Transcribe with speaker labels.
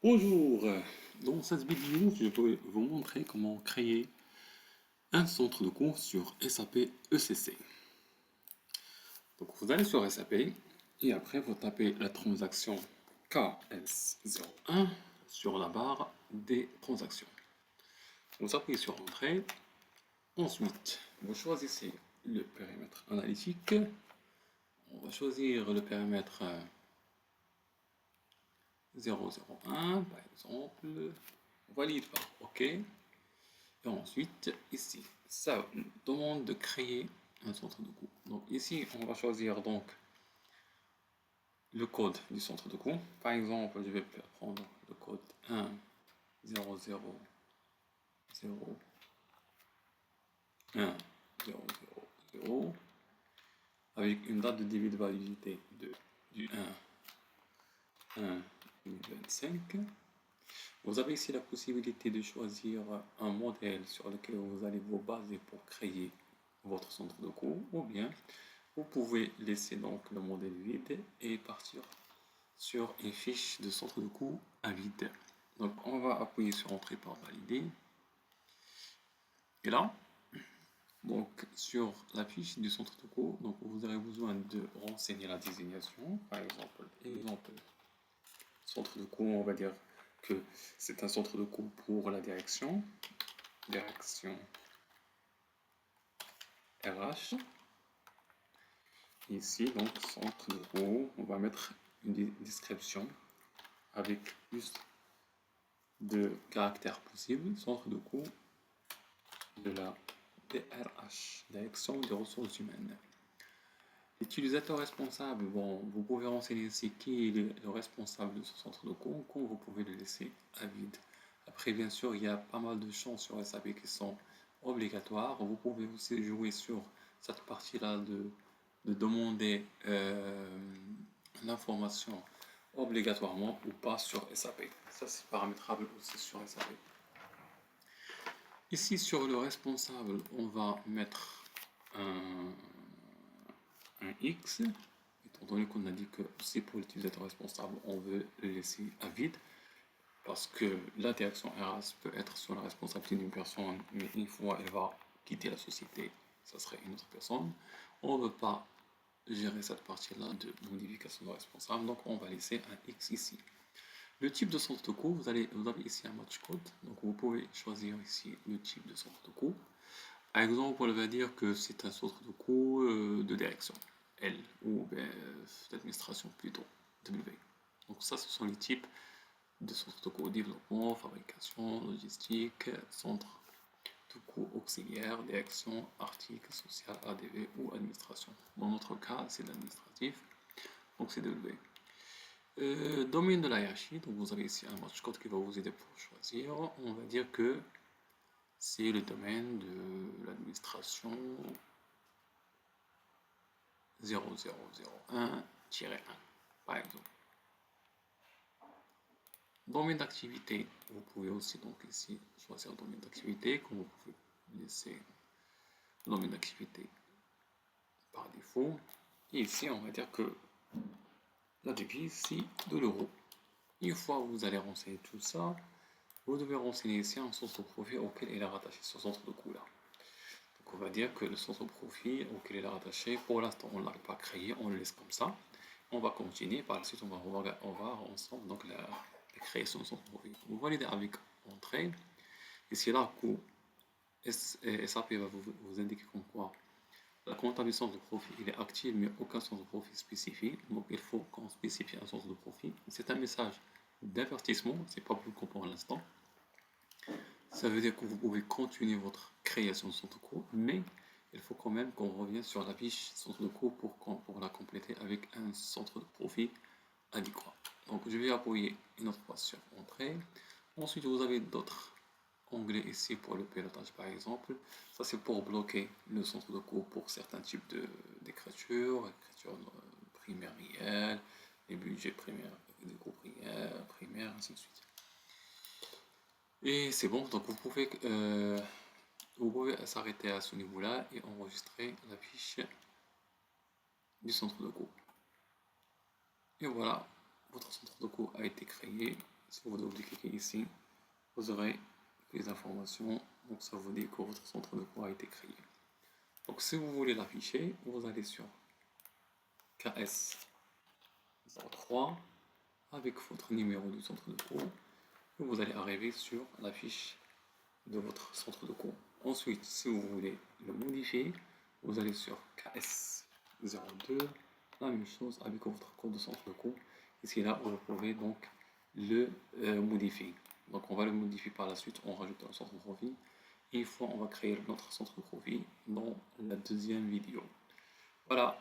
Speaker 1: Bonjour, dans cette vidéo, je vais vous montrer comment créer un centre de cours sur SAP ECC. Donc vous allez sur SAP et après vous tapez la transaction KS01 sur la barre des transactions. Vous appuyez sur Entrée, ensuite vous choisissez le périmètre analytique. On va choisir le périmètre 001 par exemple, on valide par OK. Et ensuite, ici, ça nous demande de créer un centre de coût. Donc ici, on va choisir donc le code du centre de coût. Par exemple, je vais prendre le code 1 0 0 0 1 0 0 0 avec une date de début de validité du 1 2025. Vous avez ici la possibilité de choisir un modèle sur lequel vous allez vous baser pour créer votre centre de coût, ou bien vous pouvez laisser donc le modèle vide et partir sur une fiche de centre de coût à vide. Donc on va appuyer sur Entrée pour valider. Et là, donc sur la fiche du centre de coût, donc vous aurez besoin de renseigner la désignation. Par exemple, centre de coût, on va dire que c'est un centre de coût pour la direction RH. Ici, donc, centre de coût, on va mettre une description avec plus de caractères possibles. Centre de coût de la DRH, Direction des ressources humaines. L'utilisateur responsable, bon, vous pouvez renseigner ici qui est le responsable de ce centre de coût, ou vous pouvez le laisser à vide. Après, bien sûr, il y a pas mal de champs sur SAP qui sont obligatoires. Vous pouvez aussi jouer sur cette partie-là de demander l'information obligatoirement ou pas sur SAP. Ça, c'est paramétrable aussi sur SAP. Ici, sur le responsable, on va mettre un X, étant donné qu'on a dit que c'est pour l'utilisateur responsable, on veut le laisser à vide, parce que la direction RH peut être sur la responsabilité d'une personne, mais une fois elle va quitter la société, ça serait une autre personne. On ne veut pas gérer cette partie-là de modification de responsable, donc on va laisser un X ici. Le type de centre de coût, vous avez ici un match code, donc vous pouvez choisir ici le type de centre de coût. Par exemple, on va dire que c'est un centre de coût de direction, L, ou d'administration plutôt, W. Donc ça, ce sont les types de centres de coût: développement, fabrication, logistique, centre de coût auxiliaire, direction, article, social, ADV ou administration. Dans notre cas, c'est l'administratif, donc c'est W. Domaine de la hiérarchie, donc vous avez ici un match code qui va vous aider pour choisir. On va dire que c'est le domaine de l'administration 0001-1, par exemple. Domaine d'activité, vous pouvez aussi donc ici choisir le domaine d'activité, comme vous pouvez laisser le domaine d'activité par défaut. Et ici, on va dire que la devise, c'est de l'euro. Une fois que vous allez renseigner tout ça, vous devez renseigner ici un centre de profit auquel il est rattaché, ce centre de coût là. Donc on va dire que le centre de profit auquel il est rattaché, pour l'instant on ne l'a pas créé, on le laisse comme ça. On va continuer, par la suite on va voir ensemble donc la création de centre de profit. Vous validez avec Entrée. Ici là, SAP va vous indiquer comme quoi la comptable du centre de profit il est actif, mais aucun centre de profit spécifique. Donc il faut qu'on spécifie un centre de profit. C'est un message d'avertissement, c'est pas bloquant pour l'instant. Ça veut dire que vous pouvez continuer votre création de centre de coût, mais il faut quand même qu'on revienne sur la fiche centre de coût pour la compléter avec un centre de profit adéquat. Donc je vais appuyer une autre fois sur Entrée. Ensuite, vous avez d'autres onglets ici pour le pilotage par exemple. Ça c'est pour bloquer le centre de coût pour certains types d'écriture, écriture primaire réelle, les budgets primaires, des coûts primaires, ainsi de suite. Et c'est bon, donc vous pouvez s'arrêter à ce niveau-là et enregistrer la fiche du centre de coût. Et voilà, votre centre de coût a été créé. si vous double-cliquez ici, vous aurez les informations. Donc ça vous dit que votre centre de coût a été créé. Donc si vous voulez l'afficher, vous allez sur KS03 avec votre numéro du centre de coût et vous allez arriver sur la fiche de votre centre de coût. Ensuite, si vous voulez le modifier, vous allez sur KS02, la même chose avec votre code de centre de coût. Et c'est là où vous pouvez donc le modifier. Donc on va le modifier par la suite en rajoutant un centre de profit. Une fois on va créer notre centre de profit dans la deuxième vidéo. Voilà.